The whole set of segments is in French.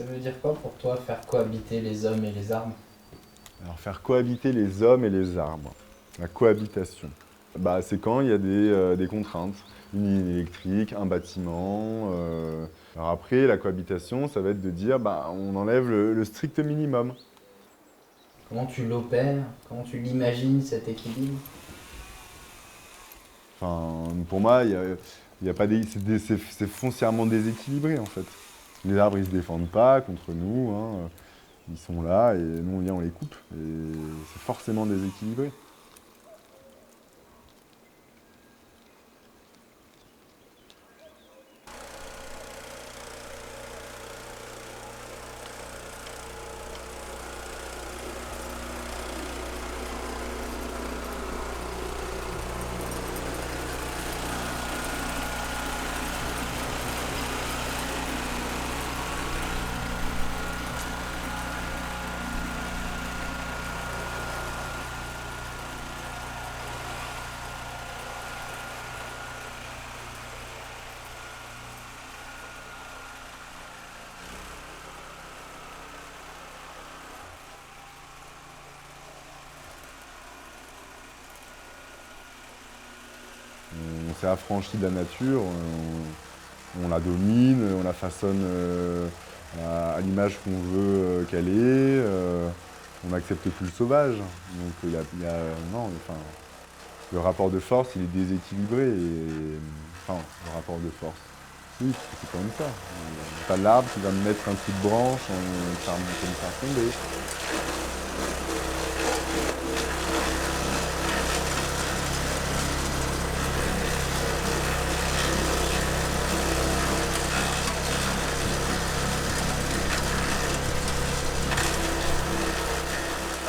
Ça veut dire quoi pour toi faire cohabiter les hommes et les arbres? Alors, faire cohabiter les hommes et les arbres. La cohabitation. Bah, c'est quand il y a des contraintes. Une ligne électrique, un bâtiment. Alors après, la cohabitation, ça va être de dire, bah, on enlève le strict minimum. Comment tu l'opères? Comment tu l'imagines cet équilibre? Enfin, pour moi, il y a pas c'est foncièrement déséquilibré, en fait. Les arbres, ils se défendent pas contre nous, hein. Ils sont là et nous, on vient, on les coupe. Et c'est forcément déséquilibré. On s'est affranchi de la nature, on la domine, on la façonne à l'image qu'on veut qu'elle est. On n'accepte plus le sauvage. Donc non, enfin, le rapport de force, il est déséquilibré. Enfin, le rapport de force. Oui, c'est comme ça. T'as l'arbre qui va me mettre un coup de branche, ça me faire tomber.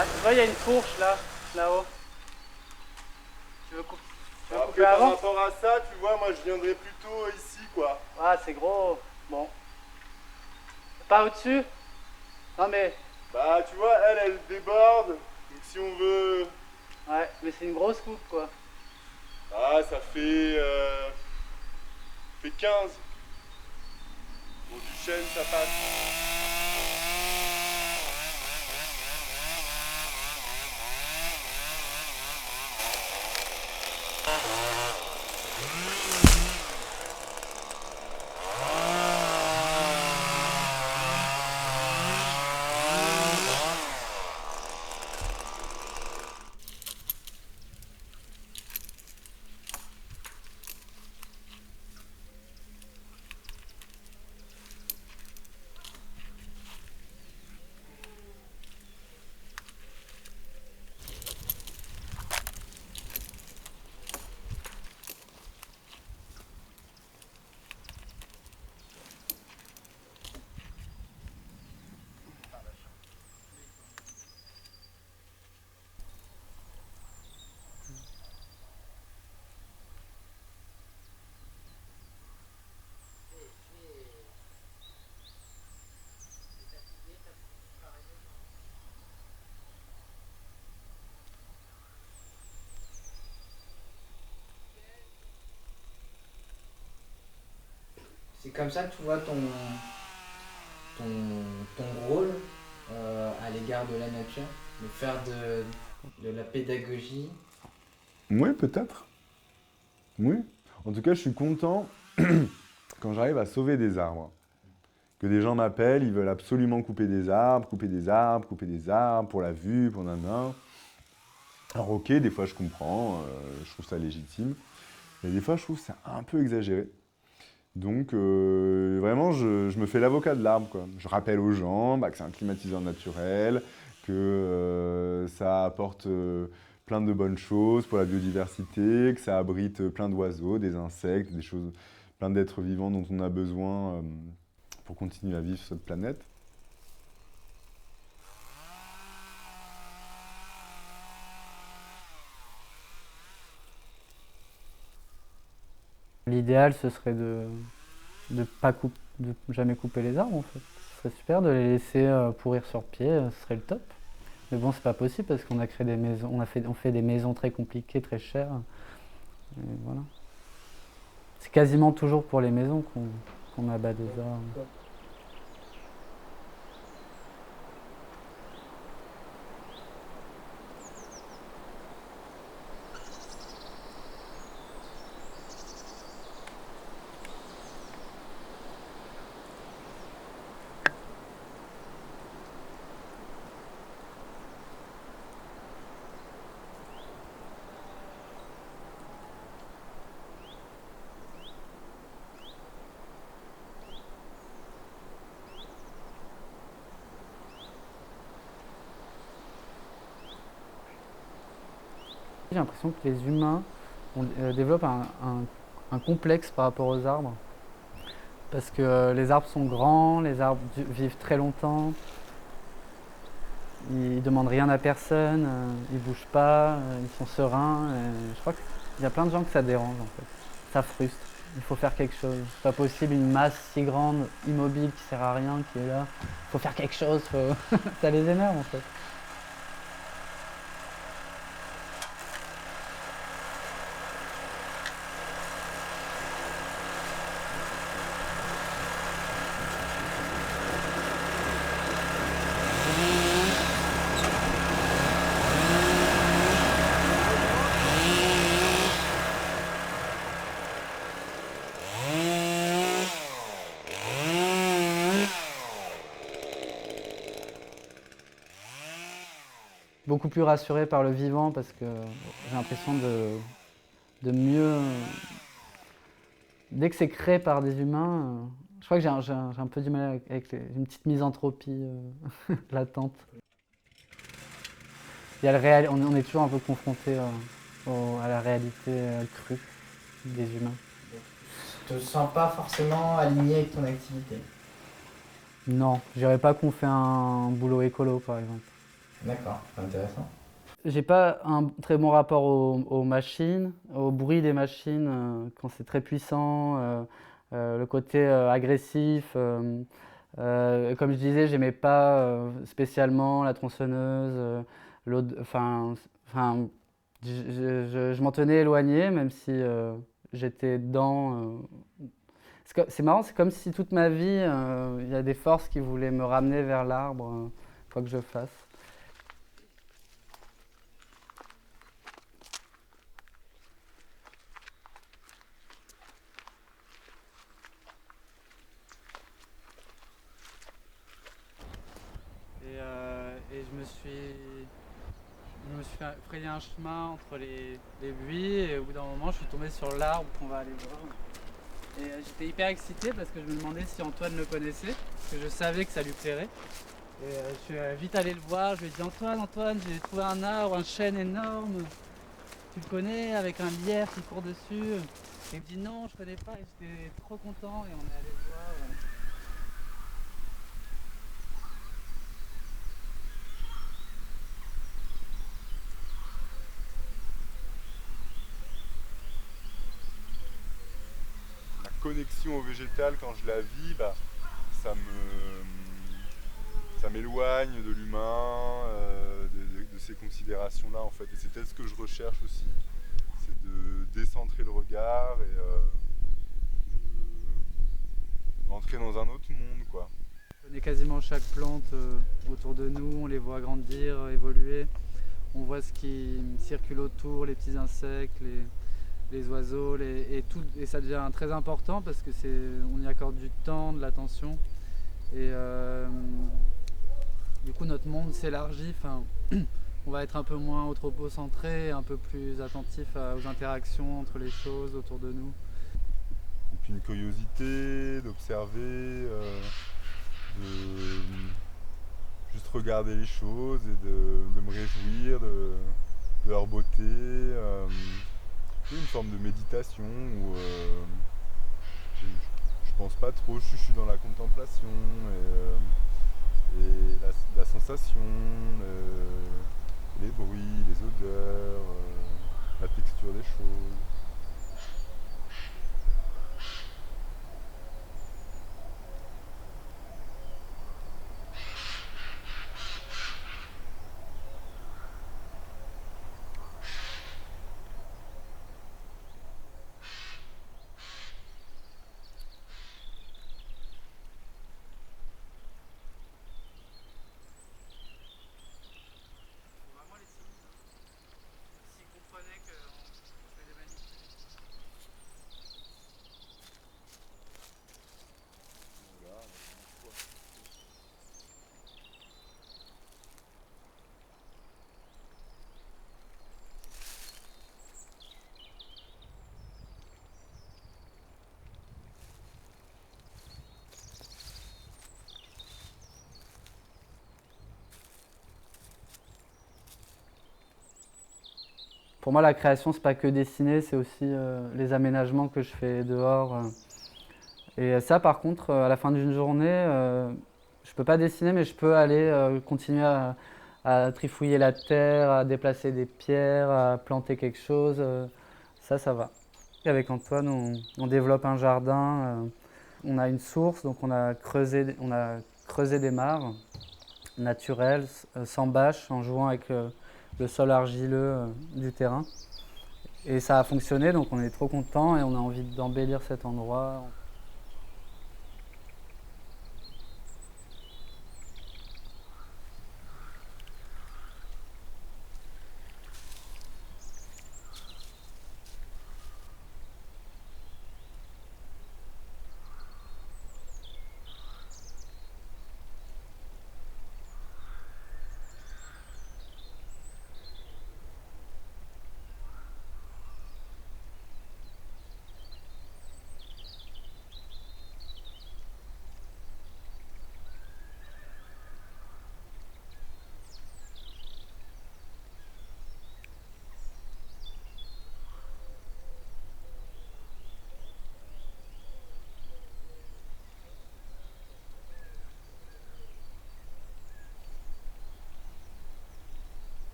Ah, tu vois, il y a une fourche là, là-haut. Tu veux, tu veux Après, couper par avant? rapport à ça, tu vois, moi je viendrais plutôt ici, quoi. Ah, c'est gros. Bon. Pas au-dessus? Non, mais. Bah, tu vois, elle déborde. Donc si on veut... Ouais, mais c'est une grosse coupe quoi. Ah, fait 15. Pour du chêne, ça passe. C'est comme ça que tu vois ton, ton rôle à l'égard de la nature, de faire de la pédagogie. Oui, peut-être. Oui. En tout cas, je suis content quand j'arrive à sauver des arbres. Que des gens m'appellent, ils veulent absolument couper des arbres, couper des arbres, couper des arbres, pour la vue, pour nanana. Alors ok, des fois je comprends, je trouve ça légitime. Mais des fois je trouve que c'est un peu exagéré. Donc vraiment, je me fais l'avocat de l'arbre, quoi. Je rappelle aux gens bah, que c'est un climatiseur naturel, que ça apporte plein de bonnes choses pour la biodiversité, que ça abrite plein d'oiseaux, des insectes, des choses, plein d'êtres vivants dont on a besoin pour continuer à vivre sur cette planète. L'idéal, ce serait de pas de jamais couper les arbres en fait. Ce serait super de les laisser pourrir sur pied, ce serait le top. Mais bon, c'est pas possible parce qu'on a créé des maisons, on fait des maisons très compliquées, très chères. Et voilà. C'est quasiment toujours pour les maisons qu'on abat des arbres. J'ai l'impression que les humains développent un complexe par rapport aux arbres. Parce que les arbres sont grands, les arbres vivent très longtemps, ils demandent rien à personne, ils bougent pas, ils sont sereins. Je crois qu'il y a plein de gens que ça dérange en fait. Ça frustre. Il faut faire quelque chose. C'est pas possible une masse si grande, immobile, qui sert à rien, qui est là. Il faut faire quelque chose. Ça les énerve en fait. Beaucoup plus rassuré par le vivant parce que j'ai l'impression de mieux. Dès que c'est créé par des humains, je crois que j'ai un peu du mal avec une petite misanthropie latente. Il y a on est toujours un peu confronté à la réalité crue des humains. Tu te sens pas forcément aligné avec ton activité. Non, je dirais pas qu'on fait un boulot écolo par exemple. D'accord, intéressant. J'ai pas un très bon rapport aux machines, au bruit des machines quand c'est très puissant, le côté agressif. Comme je disais, j'aimais pas spécialement la tronçonneuse, enfin, je m'en tenais éloigné, même si j'étais dedans. C'est marrant, c'est comme si toute ma vie, il y a des forces qui voulaient me ramener vers l'arbre, quoi que je fasse. Et je me suis frayé un chemin entre les buis et au bout d'un moment je suis tombé sur l'arbre qu'on va aller voir. Et j'étais hyper excité parce que je me demandais si Antoine le connaissait, parce que je savais que ça lui plairait. Et je suis vite allé le voir, je lui ai dit Antoine, j'ai trouvé un arbre, un chêne énorme. Tu le connais avec un lierre qui court dessus. Et il me dit non, je connais pas, et j'étais trop content et on est allé le voir. La connexion au végétal, quand je la vis, bah, ça ça m'éloigne de l'humain, de ces considérations-là en fait. Et c'est peut-être ce que je recherche aussi, c'est de décentrer le regard et d'entrer dans un autre monde, quoi. On connaît quasiment chaque plante autour de nous, on les voit grandir, évoluer. On voit ce qui circule autour, les petits insectes, les oiseaux, et ça devient très important parce que on y accorde du temps, de l'attention. Et du coup notre monde s'élargit, on va être un peu moins anthropocentré, un peu plus attentif aux interactions entre les choses autour de nous. Et puis une curiosité d'observer, de juste regarder les choses et de me réjouir de leur beauté. Une forme de méditation où je pense pas trop, je suis dans la contemplation et la sensation, les bruits, les odeurs, la texture des choses. pour moi, la création, c'est pas que dessiner, c'est aussi les aménagements que je fais dehors. Et ça, par contre, à la fin d'une journée, je peux pas dessiner, mais je peux aller continuer à trifouiller la terre, à déplacer des pierres, à planter quelque chose. Ça va. Et avec Antoine, on développe un jardin. On a une source, donc on a creusé des mares naturelles, sans bâche, en jouant avec le sol argileux du terrain. Et ça a fonctionné, donc on est trop content et on a envie d'embellir cet endroit.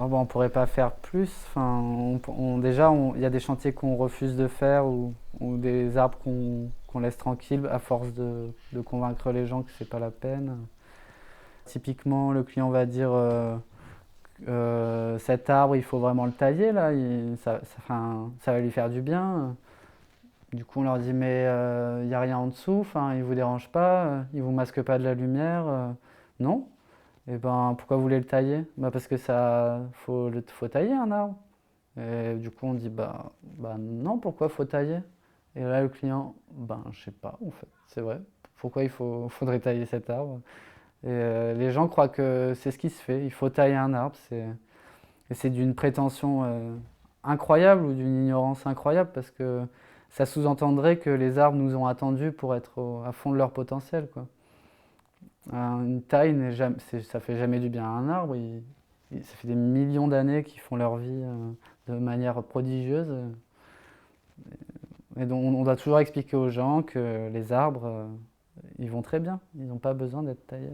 Oh, bah, on ne pourrait pas faire plus. Enfin, déjà, il y a des chantiers qu'on refuse de faire ou des arbres qu'on laisse tranquilles à force de convaincre les gens que c'est pas la peine. Typiquement, le client va dire cet arbre, il faut vraiment le tailler là, enfin, ça va lui faire du bien. Du coup, on leur dit mais il n'y a rien en dessous, enfin, il vous dérange pas, il vous masque pas de la lumière, non. Et ben pourquoi vous voulez le tailler? Bah parce que faut tailler un arbre. Et du coup on dit bah non, pourquoi faut tailler? Et là le client, ben je sais pas en fait, c'est vrai. Pourquoi faudrait tailler cet arbre? Et les gens croient que c'est ce qui se fait, il faut tailler un arbre. Et c'est d'une prétention incroyable ou d'une ignorance incroyable parce que ça sous-entendrait que les arbres nous ont attendus pour être à fond de leur potentiel, quoi. Une taille ça fait jamais du bien à un arbre. Ça fait des millions d'années qu'ils font leur vie de manière prodigieuse. Et donc on doit toujours expliquer aux gens que les arbres, ils vont très bien. Ils n'ont pas besoin d'être taillés.